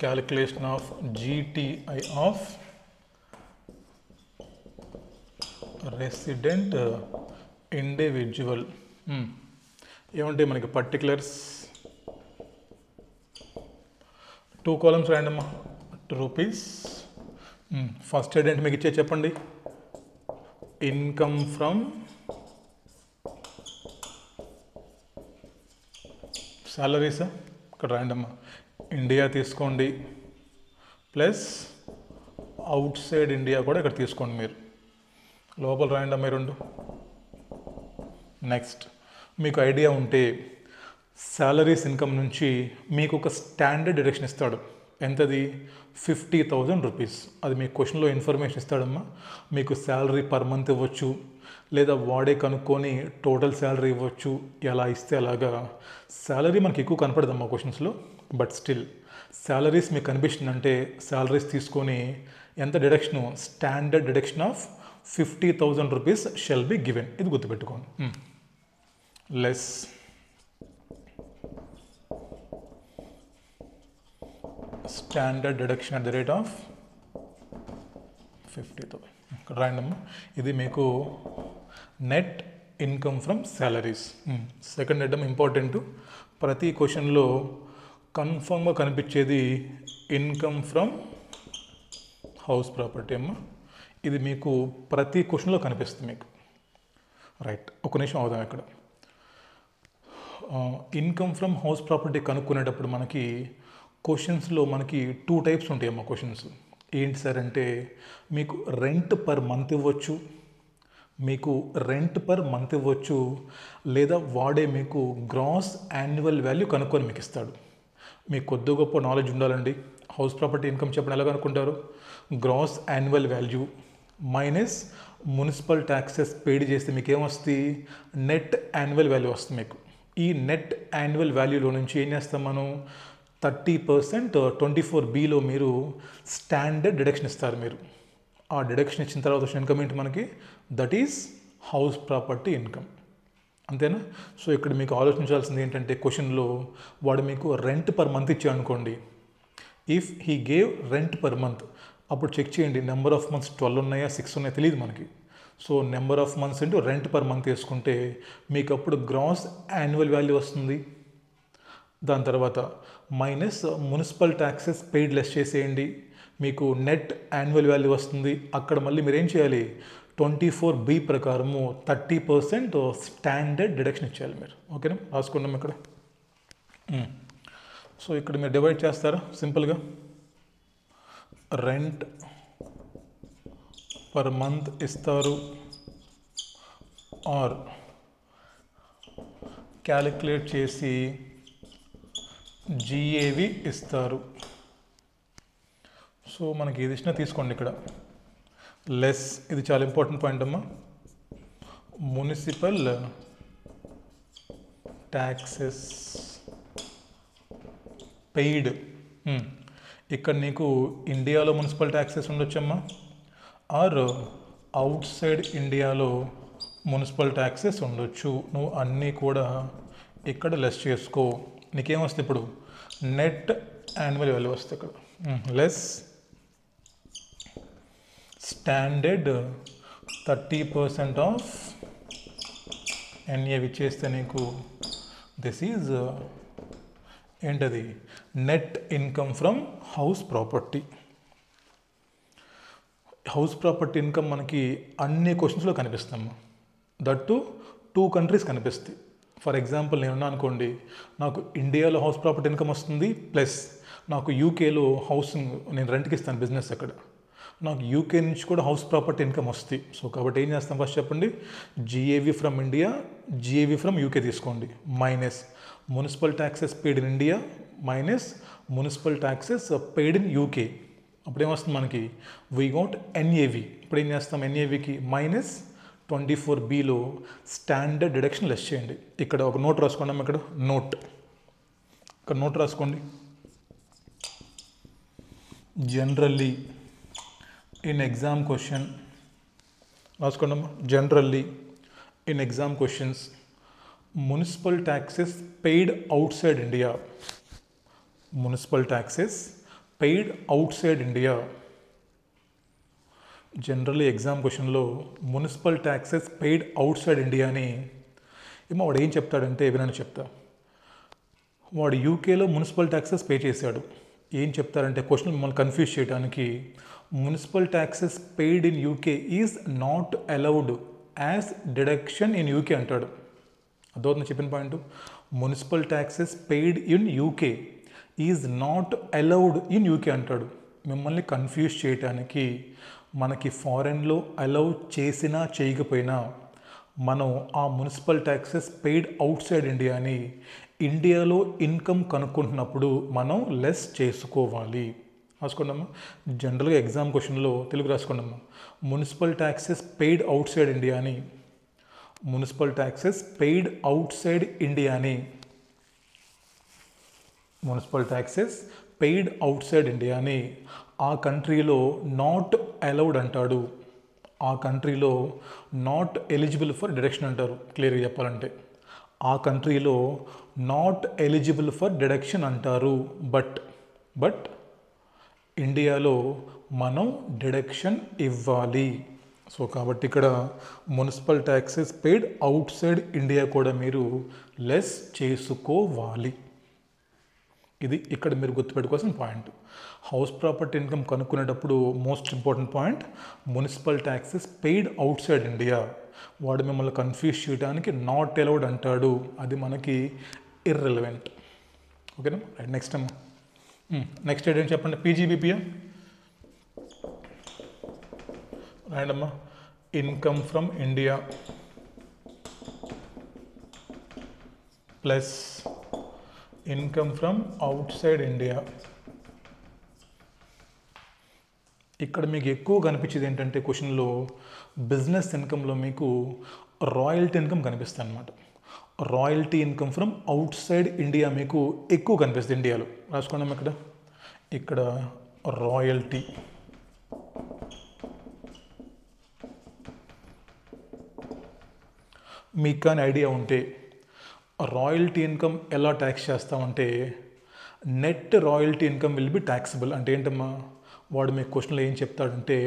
Calculation of GTI of resident individual. ఏమంటే మనకి పర్టికులర్స్ 2 కాలమ్స్ రాయండమ్మా. 2 రూపీస్. ఫస్ట్ హెడ్ ఏంటి మీకు ఇచ్చే చెప్పండి. ఇన్కమ్ ఫ్రమ్ సాలరీసా? ఇక్కడ రాయండమ్మా. ఇండియా తీసుకోండి ప్లస్ అవుట్ సైడ్ ఇండియా కూడా ఇక్కడ తీసుకోండి మీరు. లోపల రాయండమ్మా 2. నెక్స్ట్ మీకు ఐడియా ఉంటే సాలరీస్ ఇన్కమ్ నుంచి మీకు ఒక స్టాండర్డ్ డిడక్షన్ ఇస్తాడు. ఎంతది? 50,000 రూపీస్. అది మీ క్వశ్చన్లో ఇన్ఫర్మేషన్ ఇస్తాడమ్మా. మీకు శాలరీ పర్ మంత్ ఇవ్వచ్చు, లేదా వాడే కనుక్కొని టోటల్ శాలరీ ఇవ్వచ్చు. ఎలా ఇస్తే అలాగా. శాలరీ మనకి ఎక్కువ కనపడదమ్మా క్వశ్చన్స్లో, బట్ స్టిల్ శాలరీస్ మీకు కనిపిస్తుందంటే శాలరీస్ తీసుకొని ఎంత deduction? Standard deduction of 50,000 rupees shall be given. ఇది గుర్తుపెట్టుకోండి. Less standard deduction at the rate of 50,000. ఇక్కడ రాయండమ్మా. ఇది మీకు net income from salaries. Second item important. ప్రతి క్వశ్చన్లో కన్ఫర్మ్గా కనిపించేది ఇన్కమ్ ఫ్రమ్ హౌస్ ప్రాపర్టీ అమ్మా. ఇది మీకు ప్రతి క్వశ్చన్లో కనిపిస్తుంది మీకు. రైట్, ఒక నిమిషం అవుదాం. ఇక్కడ ఇన్కమ్ ఫ్రమ్ హౌస్ ప్రాపర్టీ కనుక్కునేటప్పుడు మనకి క్వశ్చన్స్లో మనకి 2 టైప్స్ ఉంటాయమ్మా క్వశ్చన్స్. ఏంటి సార్ అంటే, మీకు రెంట్ పర్ మంత్ ఇవ్వచ్చు, లేదా వాడే మీకు గ్రాస్ యాన్యువల్ వాల్యూ కనుక్కొని మీకు ఇస్తాడు. మీకు కొద్ది గొప్ప నాలెడ్జ్ ఉండాలండి. హౌస్ ప్రాపర్టీ ఇన్కమ్ చెప్పడం ఎలా కనుక్కుంటారు? Gross annual value minus municipal taxes paid చేస్తే మీకు ఏమొస్తుంది? నెట్ యాన్యువల్ వాల్యూ వస్తుంది మీకు. ఈ నెట్ యాన్యువల్ వాల్యూలో నుంచి ఏం చేస్తాం మనం? 30% 24Bలో మీరు స్టాండర్డ్ డిడక్షన్ ఇస్తారు మీరు. ఆ డిడక్షన్ ఇచ్చిన తర్వాత వచ్చిన ఇన్కమ్ ఏంటి మనకి? That is house property income. అంతేనా? సో ఇక్కడ మీకు ఆలోచించాల్సింది ఏంటంటే, క్వశ్చన్లో వాడు మీకు రెంట్ పర్ మంత్ ఇచ్చాడు అనుకోండి. If he gave rent per month, అప్పుడు చెక్ చేయండి నెంబర్ ఆఫ్ మంత్స్ 12 ఉన్నాయా 6 ఉన్నాయా తెలియదు మనకి. So number of months into rent per month వేసుకుంటే మీకు అప్పుడు గ్రాస్ యాన్యువల్ వాల్యూ వస్తుంది. దాని తర్వాత minus municipal taxes paid less చేసేయండి, మీకు నెట్ యాన్యువల్ వాల్యూ వస్తుంది. అక్కడ మళ్ళీ మీరు ఏం చేయాలి? 24B ప్రకారము 30% స్టాండర్డ్ డిడక్షన్ ఇచ్చేయాలి మీరు. ఓకేనా? రాసుకున్నాం ఇక్కడ. సో ఇక్కడ మీరు డివైడ్ చేస్తారా సింపుల్గా. రెంట్ పర్ మంత్ ఇస్తారు ఆర్ క్యాలిక్యులేట్ చేసి జిఏవి ఇస్తారు. సో మనకి ఏది ఇచ్చినా తీసుకోండి. ఇక్కడ లెస్, ఇది చాలా ఇంపార్టెంట్ పాయింట్ అమ్మా, మున్సిపల్ ట్యాక్సెస్ పెయిడ్. ఇక్కడ నీకు ఇండియాలో మున్సిపల్ ట్యాక్సెస్ ఉండొచ్చమ్మా, ఆర్ అవుట్ సైడ్ ఇండియాలో మున్సిపల్ ట్యాక్సెస్ ఉండొచ్చు. నువ్వు అన్నీ కూడా ఇక్కడ లెస్ చేసుకో. నీకేమొస్తుంది ఇప్పుడు? నెట్ యాన్యువల్ వాల్యూ వస్తుంది ఇక్కడ. లెస్ స్టాండర్డ్ 30% ఆఫ్ ఎన్ఏవి చేస్తే నీకు దిస్ ఈజ్ ఏంటది? Net income from house property. House property income మనకి అన్ని క్వశ్చన్స్లో కనిపిస్తాము. దట్టు 2 కంట్రీస్ కనిపిస్తాయి. ఫర్ ఎగ్జాంపుల్ నేనున్నా అనుకోండి, నాకు ఇండియాలో హౌస్ ప్రాపర్టీ ఇన్కమ్ వస్తుంది, ప్లస్ నాకు యూకేలో హౌసింగ్ నేను రెంట్కి ఇస్తాను బిజినెస్ అక్కడ, నాకు యూకే నుంచి కూడా హౌస్ ప్రాపర్టీ ఇన్కమ్ వస్తుంది. సో కాబట్టి ఏం చేస్తాం ఫస్ట్ చెప్పండి? జిఏవి ఫ్రమ్ ఇండియా, జిఏవి ఫ్రమ్ యూకే తీసుకోండి, minus municipal taxes paid in India minus municipal taxes paid in UK. అప్పుడు ఏమొస్తుంది మనకి? We got NAV. ఇప్పుడు ఏం చేస్తాం? ఎన్ఏవికి మైనస్ 24Bలో స్టాండర్డ్ డిడక్షన్ లెస్ చేయండి. ఇక్కడ ఒక నోట్ రాసుకోండి. ఇక్కడ నోట్ రాసుకోండి. జనరల్లీ ఇన్ ఎగ్జామ్ క్వశ్చన్ రాసుకోండి. Generally in exam questions municipal taxes paid outside India, municipal taxes paid outside India. Generally exam క్వశ్చన్లో municipal taxes paid outside India అని ఏమో వాడు ఏం చెప్తాడంటే వినని చెప్తా. వాడు యూకేలో మున్సిపల్ ట్యాక్సెస్ పే చేశాడు. ఏం చెప్తారంటే క్వశ్చన్ మిమ్మల్ని కన్ఫ్యూజ్ చేయడానికి, municipal taxes paid in UK is not allowed as deduction in UK అంటాడు. అదవుతుంది చెప్పిన point. Municipal taxes paid in UK is not allowed in UK అంటాడు. మిమ్మల్ని కన్ఫ్యూజ్ చేయడానికి, మనకి ఫారెన్లో అలౌ చేసినా చేయకపోయినా మనం ఆ municipal taxes paid outside India అని ఇండియాలో ఇన్కమ్ కనుక్కుంటున్నప్పుడు మనం లెస్ చేసుకోవాలి. రాసుకోండమ్మా. జనరల్గా ఎగ్జామ్ క్వశ్చన్లో తెలుగు రాసుకోండమ్మా. Municipal taxes paid outside India అని, municipal taxes paid outside India అని, municipal taxes paid outside India అని ఆ కంట్రీలో నాట్ అలౌడ్ అంటాడు. ఆ కంట్రీలో నాట్ ఎలిజిబుల్ ఫర్ డిడక్షన్ అంటారు. క్లియర్గా చెప్పాలంటే ఆ కంట్రీలో నాట్ ఎలిజిబుల్ ఫర్ డిడక్షన్ అంటారు. బట్ ఇండియాలో మనం డిడక్షన్ ఇవ్వాలి. సో కాబట్టి ఇక్కడ municipal taxes paid outside India కూడా మీరు లెస్ చేసుకోవాలి. ఇది ఇక్కడ మీరు గుర్తుపెట్టుకోవాల్సిన పాయింట్. హౌస్ ప్రాపర్టీ ఇన్కమ్ కనుక్కునేటప్పుడు most important point municipal taxes paid outside India. వాడు మిమ్మల్ని కన్ఫ్యూజ్ చేయడానికి నాట్ అలౌడ్ అంటాడు. అది మనకి ఇర్రెలవెంట్. ఓకేనా. రైట్. నెక్స్ట్ అమ్మా. నెక్స్ట్ ఏంటి చెప్పండి. పీజీబీపీయా రాయండమ్మా. Income from India plus income from outside India. ఇక్కడ మీకు ఎక్కువ కనిపించేది ఏంటంటే క్వశ్చన్లో బిజినెస్ ఇన్కంలో మీకు రాయల్టీ ఇన్కమ్ కనిపిస్తుంది అనమాట. Royalty income from outside India మీకు ఎక్కువ కనిపిస్తుంది ఇండియాలో. రాసుకోండి ఇక్కడ రాయల్టీ. మీకు కానీ ఐడియా ఉంటే రాయల్టీ ఇన్కమ్ ఎలా ట్యాక్స్ చేస్తామంటే net royalty income will be taxable. అంటే ఏంటమ్మా, వాడు మీ క్వశ్చన్లో ఏం చెప్తాడంటే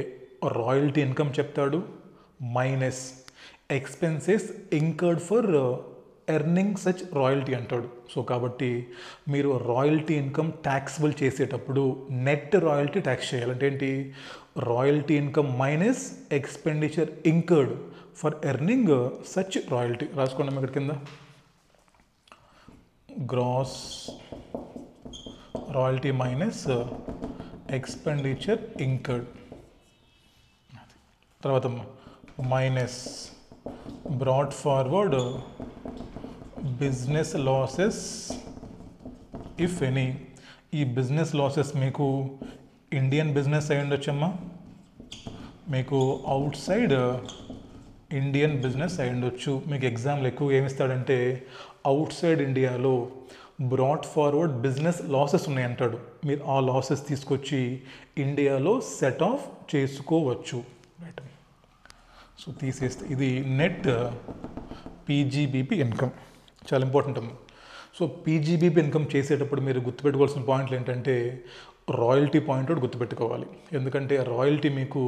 రాయల్టీ ఇన్కమ్ చెప్తాడు minus expenses incurred for earning such royalty అంటాడు. సో కాబట్టి మీరు రాయల్టీ ఇన్కమ్ ట్యాక్సిబుల్ చేసేటప్పుడు నెట్ రాయల్టీ ట్యాక్స్ చేయాలంటే ఏంటి, royalty income minus expenditure incurred for earning such royalty. రాసుకోండి ఇక్కడ కింద gross royalty minus expenditure incurred. తర్వాత minus brought forward business losses if any. ఈ బిజినెస్ లాసెస్ మీకు ఇండియన్ బిజినెస్ అయి ఉండొచ్చమ్మా, మీకు అవుట్ సైడ్ ఇండియన్ బిజినెస్ అయి ఉండొచ్చు. మీకు ఎగ్జామ్లో ఎక్కువ ఏమిస్తాడంటే అవుట్ సైడ్ ఇండియాలో బ్రాట్ ఫార్వర్డ్ బిజినెస్ లాసెస్ ఉన్నాయంటాడు. మీరు ఆ లాసెస్ తీసుకొచ్చి ఇండియాలో సెట్ ఆఫ్ చేసుకోవచ్చు. రైట్. సో తీసేస్తే ఇది నెట్ పీజీబీపీ ఇన్కమ్. చాలా ఇంపార్టెంట్ అమ్మ. సో పీజీబీపీ ఇన్కమ్ చేసేటప్పుడు మీరు గుర్తుపెట్టుకోవాల్సిన పాయింట్లు ఏంటంటే రాయల్టీ పాయింట్ ఒకటి గుర్తుపెట్టుకోవాలి. ఎందుకంటే రాయల్టీ మీకు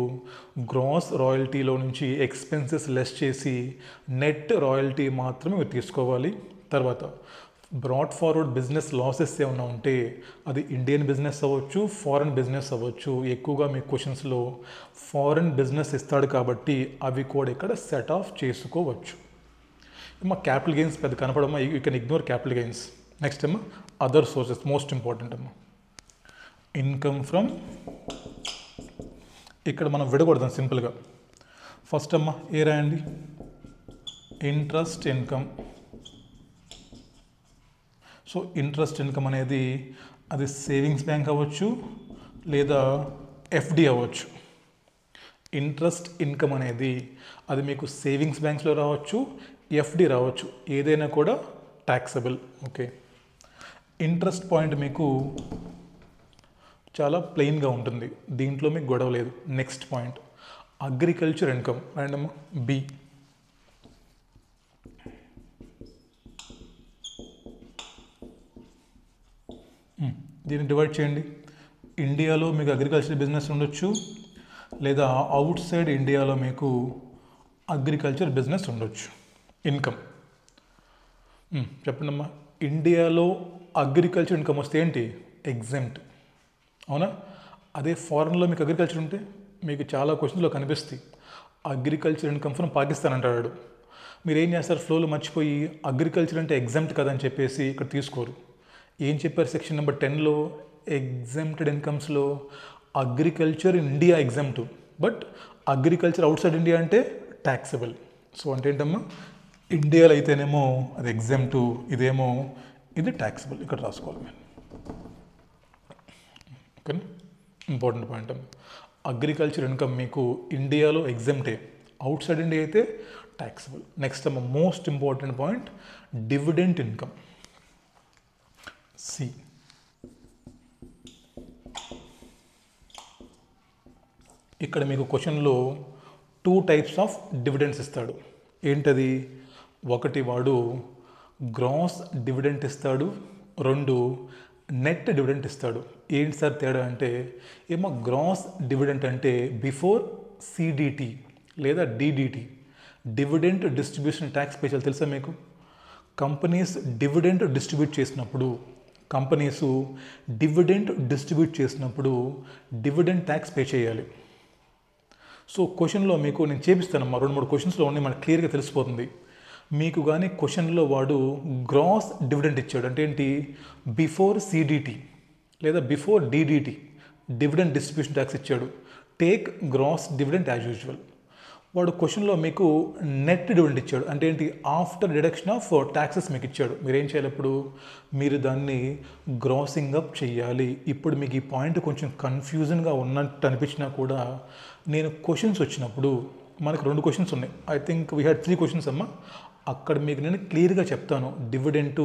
గ్రాస్ రాయల్టీలో నుంచి ఎక్స్పెన్సెస్ లెస్ చేసి నెట్ రాయల్టీ మాత్రమే మీరు తీసుకోవాలి. తర్వాత బ్రాట్ ఫార్వర్డ్ బిజినెస్ లాసెస్ ఏమైనా ఉంటే అది ఇండియన్ బిజినెస్ అవ్వచ్చు, ఫారెన్ బిజినెస్ అవ్వచ్చు. ఎక్కువగా మీ క్వశ్చన్స్లో ఫారెన్ బిజినెస్ ఇస్తాడు కాబట్టి అవి కూడా ఇక్కడ సెట్ ఆఫ్ చేసుకోవచ్చు. మా క్యాపిటల్ గెయిన్స్ పెద్ద కనపడమ్మా, you can ignore capital gains. Next అమ్మా అదర్ సోర్సెస్, మోస్ట్ ఇంపార్టెంట్ అమ్మా. ఇన్కమ్ ఫ్రమ్, ఇక్కడ మనం విడకూడదాం సింపుల్గా. ఫస్ట్ అమ్మా ఏ రాయండి, interest income. So interest income అనేది అది సేవింగ్స్ బ్యాంక్ అవ్వచ్చు లేదా ఎఫ్డి అవ్వచ్చు. ఇంట్రెస్ట్ ఇన్కమ్ అనేది అది మీకు సేవింగ్స్ బ్యాంక్స్లో రావచ్చు, ఎఫ్డి రావచ్చు, ఏదైనా కూడా ట్యాక్సబుల్. ఓకే. ఇంట్రెస్ట్ పాయింట్ మీకు చాలా ప్లెయిన్గా ఉంటుంది, దీంట్లో మీకు గొడవ లేదు. Next point agriculture income and B. దీన్ని డివైడ్ చేయండి. ఇండియాలో మీకు అగ్రికల్చర్ బిజినెస్ ఉండొచ్చు, లేదా అవుట్ సైడ్ ఇండియాలో మీకు అగ్రికల్చర్ బిజినెస్ ఉండొచ్చు. ఇన్కమ్ చెప్పండి అమ్మా. ఇండియాలో అగ్రికల్చర్ ఇన్కమ్ వస్తే ఏంటి? ఎగ్జెంప్ట్, అవునా? అదే ఫారెన్లో మీకు అగ్రికల్చర్ ఉంటే మీకు చాలా క్వశ్చన్స్లో కనిపిస్తాయి. అగ్రికల్చర్ ఇన్కమ్ ఫ్రమ్ పాకిస్తాన్ అంటాడు. మీరు ఏం చేస్తారు? ఫ్లోలో మర్చిపోయి అగ్రికల్చర్ అంటే ఎగ్జామ్ట్ కదా అని చెప్పేసి ఇక్కడ తీసుకోరు. ఏం చెప్పారు సెక్షన్ నెంబర్ 10లో? ఎగ్జామ్టెడ్ ఇన్కమ్స్లో agriculture in India exempt, but agriculture outside India అంటే ట్యాక్సబుల్. సో అంటే ఏంటమ్మా, ఇండియాలో అయితేనేమో అది ఎగ్జామ్ట్, ఇదేమో ఇది ట్యాక్సబుల్. ఇక్కడ రాసుకోవాలి మేము. ఓకేనా? ఇంపార్టెంట్ పాయింట్ అమ్మా. అగ్రికల్చర్ ఇన్కమ్ మీకు ఇండియాలో ఎగ్జామ్టే, అవుట్ సైడ్ ఇండియా అయితే ట్యాక్సబుల్. నెక్స్ట్ అమ్మ, most important point, dividend income. C, ఇక్కడ మీకు క్వశ్చన్లో 2 టైప్స్ ఆఫ్ డివిడెండ్స్ ఇస్తాడు. ఏంటది? ఒకటి వాడు గ్రాస్ డివిడెంట్ ఇస్తాడు, 2 నెట్ డివిడెంట్ ఇస్తాడు. ఏంటి సార్ తేడా అంటే, ఏమో గ్రాస్ డివిడెంట్ అంటే బిఫోర్ సిడిటి లేదా DDT, dividend distribution tax special తెలుసా మీకు? కంపెనీస్ డివిడెంట్ డిస్ట్రిబ్యూట్ చేసినప్పుడు డివిడెంట్ ట్యాక్స్ పే చేయాలి. సో క్వశ్చన్లో మీకు నేను చేపిస్తానమ్మా, 2-3 క్వశ్చన్స్లో ఉన్నాయి, మనకు క్లియర్గా తెలిసిపోతుంది. మీకు కానీ క్వశ్చన్లో వాడు గ్రాస్ డివిడెంట్ ఇచ్చాడు అంటే ఏంటి? బిఫోర్ సిడిటి లేదా before DDT dividend distribution tax ఇచ్చాడు. Take gross dividend as usual. వాడు క్వశ్చన్లో మీకు నెట్ డివిడెంట్ ఇచ్చాడు అంటే ఏంటి? ఆఫ్టర్ డిడక్షన్ ఆఫ్ ట్యాక్సెస్ మీకు ఇచ్చాడు. మీరు ఏం చేయాలి? ఇప్పుడు మీరు దాన్ని గ్రాసింగ్ అప్ చేయాలి. ఇప్పుడు మీకు ఈ పాయింట్ కొంచెం కన్ఫ్యూజన్గా ఉన్నట్టు అనిపించినా కూడా, నేను క్వశ్చన్స్ వచ్చినప్పుడు మనకు 2 క్వశ్చన్స్ ఉన్నాయి. I think we had 3 questions అమ్మా. అక్కడ మీకు నేను క్లియర్గా చెప్తాను డివిడెంటు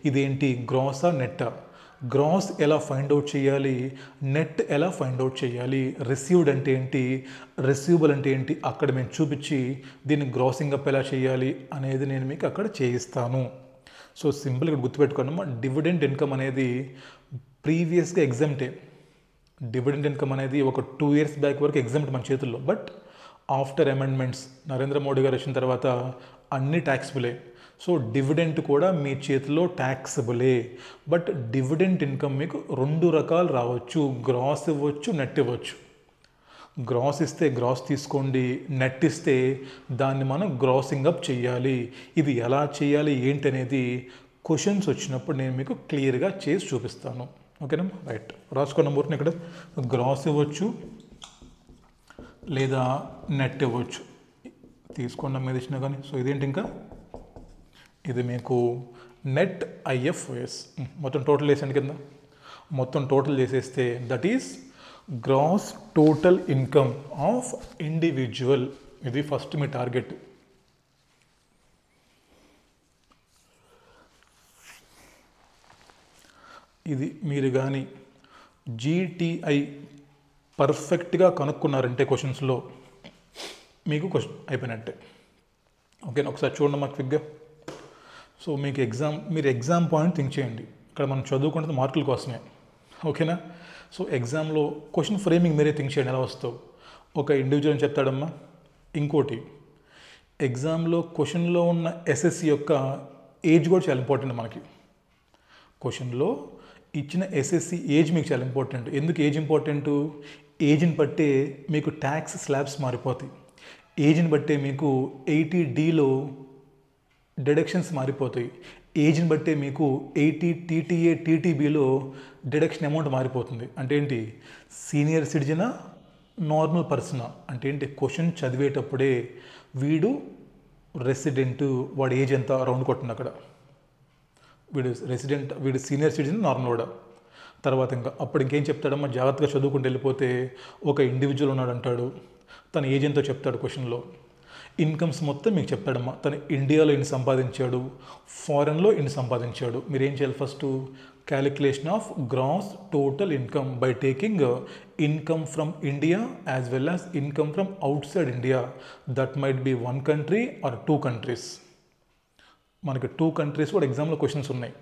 ఇదేంటి, గ్రాసా నెట్టా, గ్రాస్ ఎలా ఫైండ్ అవుట్ చేయాలి, నెట్ ఎలా ఫైండ్ అవుట్ చేయాలి, రిసీవ్డ్ అంటే ఏంటి, రిసీవబుల్ అంటే ఏంటి, అక్కడ మేము చూపించి దీన్ని గ్రాసింగ్ అప్ ఎలా చేయాలి అనేది నేను మీకు అక్కడ చేయిస్తాను. సో సింపుల్గా గుర్తుపెట్టుకోండమ్మా, డివిడెంట్ ఇన్కమ్ అనేది ప్రీవియస్గా ఎగ్జామ్టే. డివిడెంట్ ఇన్కమ్ అనేది ఒక 2 years బ్యాక్ వరకు ఎగ్జామ్ట్ మన చేతుల్లో, but after amendments Narendra Modi గారు వచ్చిన తర్వాత అన్ని ట్యాక్సబులే. సో డివిడెంట్ కూడా మీ చేతిలో ట్యాక్సబులే. బట్ డివిడెంట్ ఇన్కమ్ మీకు 2 రకాలు రావచ్చు, గ్రాస్ ఇవ్వచ్చు, నెట్ ఇవ్వచ్చు. గ్రాస్ ఇస్తే గ్రాస్ తీసుకోండి, నెట్ ఇస్తే దాన్ని మనం గ్రాసింగ్ అప్ చేయాలి. ఇది ఎలా చేయాలి ఏంటి అనేది క్వశ్చన్స్ వచ్చినప్పుడు నేను మీకు క్లియర్గా చేసి చూపిస్తాను. ఓకేనా? రైట్, రాసుకున్న మూర్ని ఇక్కడ గ్రాస్ ఇవ్వచ్చు లేదా నెట్ ఇవ్వచ్చు, తీసుకోండి మీద ఇచ్చినా కానీ. సో ఇదేంటి, ఇంకా ఇది మీకు నెట్ ఐఎఫ్ఓఎస్. మొత్తం టోటల్ వేసండి కింద, మొత్తం టోటల్ చేసేస్తే that is gross total income of individual. ఇది ఫస్ట్ మీ టార్గెట్. ఇది మీరు కానీ జీటీఐ పర్ఫెక్ట్గా కనుక్కున్నారంటే క్వశ్చన్స్లో మీకు క్వశ్చన్ అయిపోయినట్టే. ఓకేనా? ఒకసారి చూడండి మాకు క్విక్గా. సో మీకు మీరు ఎగ్జామ్ పాయింట్ థింక్ చేయండి. ఇక్కడ మనం చదువుకుంటే మార్కుల కోసమే. ఓకేనా? సో ఎగ్జామ్లో క్వశ్చన్ ఫ్రేమింగ్ మీరే థింక్ చేయండి, ఎలా వస్తావు. ఒక ఇండివిజువల్ అని చెప్తాడమ్మా. ఇంకోటి, ఎగ్జామ్లో క్వశ్చన్లో ఉన్న ఎస్ఎస్సి యొక్క ఏజ్ కూడా చాలా ఇంపార్టెంట్ మనకి. క్వశ్చన్లో ఇచ్చిన ఎస్ఎస్సి ఏజ్ మీకు చాలా ఇంపార్టెంట్. ఎందుకు ఏజ్ ఇంపార్టెంటు? ఏజ్ని బట్టే మీకు ట్యాక్స్ స్లాబ్స్ మారిపోతాయి. ఏజ్ని బట్టే మీకు 80Dలో డిడక్షన్స్ మారిపోతాయి. ఏజ్ని బట్టే మీకు 80 TTA TTBలో డిడక్షన్ అమౌంట్ మారిపోతుంది. అంటే ఏంటి? సీనియర్ సిటిజనా, నార్మల్ పర్సనా అంటే ఏంటి? క్వశ్చన్ చదివేటప్పుడే వీడు రెసిడెంట్, వాడు ఏజ్ ఎంత రౌండ్ కొట్టండి అక్కడ. వీడు రెసిడెంట్, వీడు సీనియర్ సిటిజన్, నార్మల్ వాడా. తర్వాత ఇంకా అప్పుడు ఇంకేం చెప్తాడమ్మా, జాగ్రత్తగా చదువుకుంటూ వెళ్ళిపోతే ఒక ఇండివిజువల్ ఉన్నాడు అంటాడు, తన ఏజ్ ఎంతో చెప్తాడు క్వశ్చన్లో. ఇన్కమ్స్ మొత్తం మీకు చెప్తాడమ్మా, తను ఇండియాలో ఇన్ని సంపాదించాడు, ఫారెన్లో ఇన్ని సంపాదించాడు. మీరు ఏం చేయాలి? First calculation of gross total income by taking income from India as well as income from outside India. That might be 1 country or 2 countries. మనకి 2 countries కూడా ఎగ్జామ్లో క్వశ్చన్స్ ఉన్నాయి.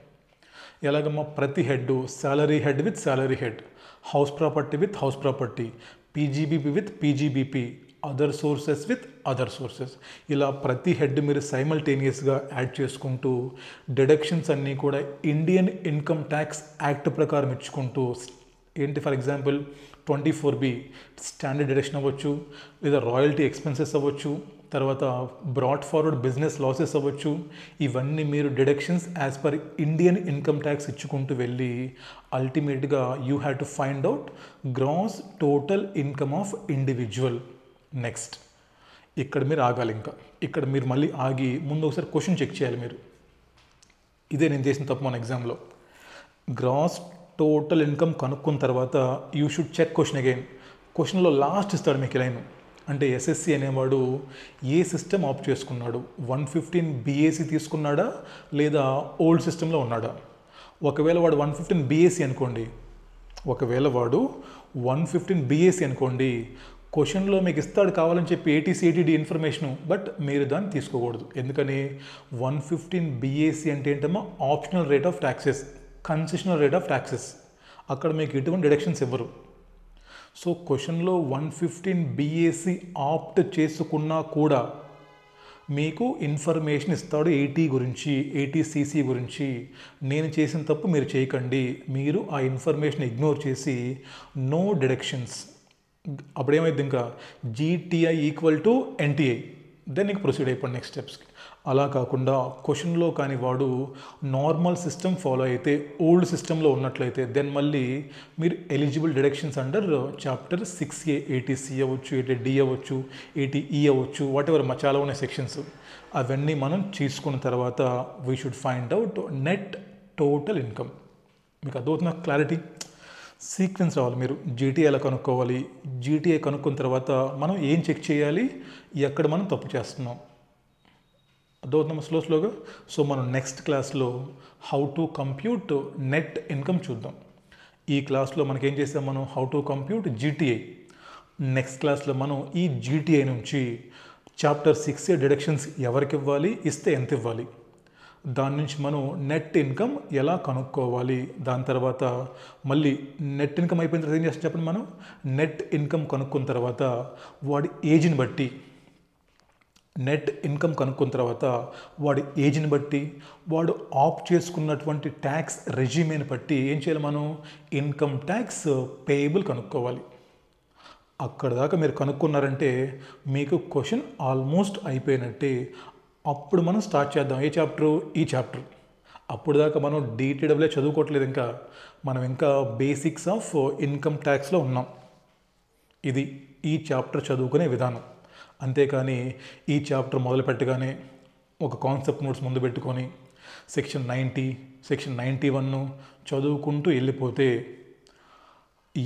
ఎలాగమ్మా ప్రతి head salary head with salary head, house property with house property, PGBP with PGBP, other sources with other sources, ఇలా ప్రతి head మీరు సైమల్టేనియస్గా add చేసుకుంటూ deductions అన్నీ కూడా ఇండియన్ ఇన్కమ్ ట్యాక్స్ యాక్ట్ ప్రకారం ఇచ్చుకుంటూ ఏంటి for example 24B standard deduction అవ్వచ్చు, లేదా రాయల్టీ ఎక్స్పెన్సెస్ అవ్వచ్చు, తర్వాత బ్రాడ్ ఫార్వర్డ్ బిజినెస్ లాసెస్ అవ్వచ్చు. ఇవన్నీ మీరు deductions as per Indian income tax ఇచ్చుకుంటూ వెళ్ళి అల్టిమేట్గా you have to find out gross total income of individual. Next ఇక్కడ మీరు ఆగాలి. ఇంకా ఇక్కడ మీరు మళ్ళీ ఆగి ముందు ఒకసారి క్వశ్చన్ చెక్ చేయాలి మీరు. ఇదే నేను చేసిన తప్పు మన ఎగ్జామ్లో. గ్రాస్ టోటల్ ఇన్కమ్ కనుక్కున్న తర్వాత you should check question again. క్వశ్చన్లో లాస్ట్ ఇస్తాడు మీకు లైన్. అంటే ఎస్ఎస్సి అనేవాడు ఏ సిస్టమ్ ఆప్ట్ చేసుకున్నాడు, 115 BAC తీసుకున్నాడా లేదా ఓల్డ్ సిస్టంలో ఉన్నాడా. ఒకవేళ వాడు 115 BAC అనుకోండి, ఒకవేళ వాడు 115 BAC అనుకోండి, క్వశ్చన్లో మీకు ఇస్తాడు కావాలని చెప్పి ATCATD ఇన్ఫర్మేషను, బట్ మీరు దాన్ని తీసుకోకూడదు. ఎందుకని 115 BAC అంటే ఏంటమ్మా optional rate of taxes, concessional rate of taxes. అక్కడ మీకు ఎటువంటి డిడక్షన్స్ ఇవ్వరు. సో క్వశ్చన్లో 115 BAC ఆప్ట్ చేసుకున్నా కూడా మీకు ఇన్ఫర్మేషన్ ఇస్తాడు 80 గురించి, 80CC గురించి. నేను చేసిన తప్పు మీరు చేయకండి. మీరు ఆ ఇన్ఫర్మేషన్ ఇగ్నోర్ చేసి నో డిడక్షన్స్, అప్పుడేమైంది ఇంకా GTI equal to NTI, then నీకు ప్రొసీడ్ అయిపోండి నెక్స్ట్ స్టెప్స్కి. అలా కాకుండా క్వశ్చన్లో కానీ వాడు నార్మల్ సిస్టమ్ ఫాలో అయితే, ఓల్డ్ సిస్టంలో ఉన్నట్లయితే దెన్ మళ్ళీ మీరు eligible deductions under chapter 6A 80C అవ్వచ్చు, 80D అవ్వచ్చు, 80E అవ్వచ్చు, వాట్ ఎవర్ చాలా ఉన్నాయి సెక్షన్స్. అవన్నీ మనం తీసుకున్న తర్వాత we should find out net total income. మీకు అర్థమవుతున్న క్లారిటీ సీక్వెన్స్ రావాలి. మీరు GTI ఎలా కనుక్కోవాలి, GTI కనుక్కున్న తర్వాత మనం ఏం చెక్ చేయాలి, ఎక్కడ మనం తప్పు చేస్తున్నాం, అర్థమవుతున్నాం స్లోగా. సో మనం నెక్స్ట్ క్లాస్లో how to compute net income చూద్దాం. ఈ క్లాస్లో మనకేం చేసాం, మనం how to compute GTI. Next క్లాస్లో మనం ఈ GTI నుంచి చాప్టర్ 6A డిడక్షన్స్ ఎవరికి ఇవ్వాలి, ఇస్తే ఎంత ఇవ్వాలి, దాని నుంచి మనం నెట్ ఇన్కమ్ ఎలా కనుక్కోవాలి, దాని తర్వాత మళ్ళీ నెట్ ఇన్కమ్ అయిపోయిన తర్వాత ఏం చేస్తాం చెప్పండి. మనం నెట్ ఇన్కమ్ కనుక్కున్న తర్వాత వాడి ఏజ్ని బట్టి, నెట్ ఇన్కమ్ కనుక్కున్న తర్వాత వాడి ఏజ్ని బట్టి, వాడు ఆప్ట్ చేసుకున్నటువంటి ట్యాక్స్ రెజ్యూమేని బట్టి ఏం చేయాలి, మనం ఇన్కమ్ ట్యాక్స్ పేయబుల్ కనుక్కోవాలి. అక్కడ దాకా మీరు కనుక్కున్నారంటే మీకు క్వశ్చన్ ఆల్మోస్ట్ అయిపోయినట్టే. అప్పుడు మనం స్టార్ట్ చేద్దాం. ఏ చాప్టరు, ఈ చాప్టర్. అప్పుడు దాకా మనం DTAA చదువుకోవట్లేదు, ఇంకా మనం ఇంకా బేసిక్స్ ఆఫ్ ఇన్కమ్ ట్యాక్స్లో ఉన్నాం. ఇది ఈ చాప్టర్ చదువుకునే విధానం. అంతేకాని ఈ చాప్టర్ మొదలు పెట్టగానే ఒక కాన్సెప్ట్ నోట్స్ ముందు పెట్టుకొని సెక్షన్ 90, సెక్షన్ 91 చదువుకుంటూ వెళ్ళిపోతే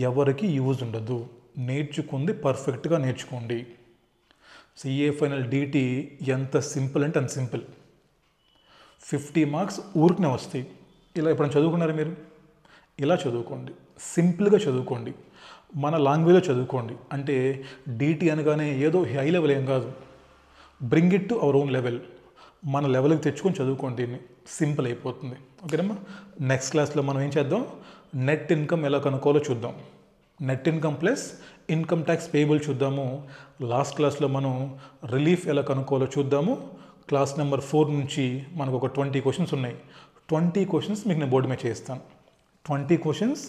ఎవరికి యూజ్ ఉండదు. నేర్చుకుంది పర్ఫెక్ట్గా నేర్చుకోండి. CA ఫైనల్ DT ఎంత సింపుల్ అంటే అంత సింపుల్. 50 మార్క్స్ ఊరికనే వస్తాయి. ఇలా ఎప్పుడైనా చదువుకున్నారా మీరు? ఇలా చదువుకోండి, సింపుల్గా చదువుకోండి, మన లాంగ్వేజ్లో చదువుకోండి. అంటే DT అనగానే ఏదో హై లెవెల్ ఏం కాదు, bring it to our own level. మన లెవెల్కి తెచ్చుకొని చదువుకోండి, దీన్ని సింపుల్ అయిపోతుంది. ఓకేనమ్మా. నెక్స్ట్ క్లాస్లో మనం ఏం చేద్దాం, నెట్ ఇన్కమ్ ఎలా కనుక్కోవాలో చూద్దాం. Net income plus income tax payable చూద్దాము. లాస్ట్ క్లాస్లో మనం రిలీఫ్ ఎలా కనుక్కోవాలో చూద్దాము. క్లాస్ నెంబర్ 4 నుంచి మనకు ఒక 20 క్వశ్చన్స్ ఉన్నాయి. 20 క్వశ్చన్స్ మీకు నేను బోర్డు మీద చేస్తాను. 20 క్వశ్చన్స్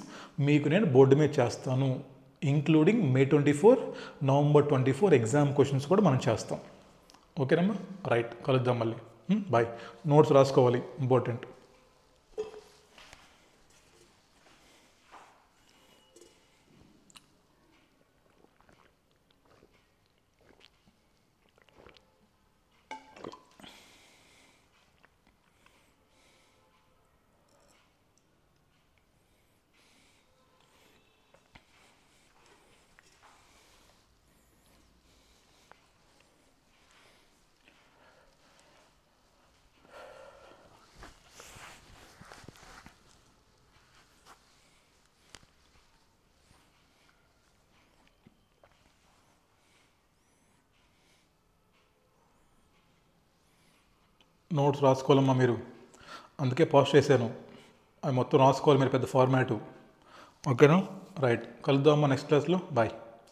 మీకు నేను బోర్డు మీద చేస్తాను, including May 24, November 24 exam questions కూడా మనం చేస్తాం. ఓకేనమ్మా, రైట్, కలుద్దాం మళ్ళీ. బాయ్. నోట్స్ రాసుకోవాలి, ఇంపార్టెంట్. నోట్స్ రాసుకోవాలమ్మా మీరు, అందుకే పాస్ చేశాను. అవి మొత్తం రాసుకోవాలి మీరు, పెద్ద ఫార్మాటు. ఓకేనా? రైట్, కలుద్దామా నెక్స్ట్ క్లాస్లో. బాయ్.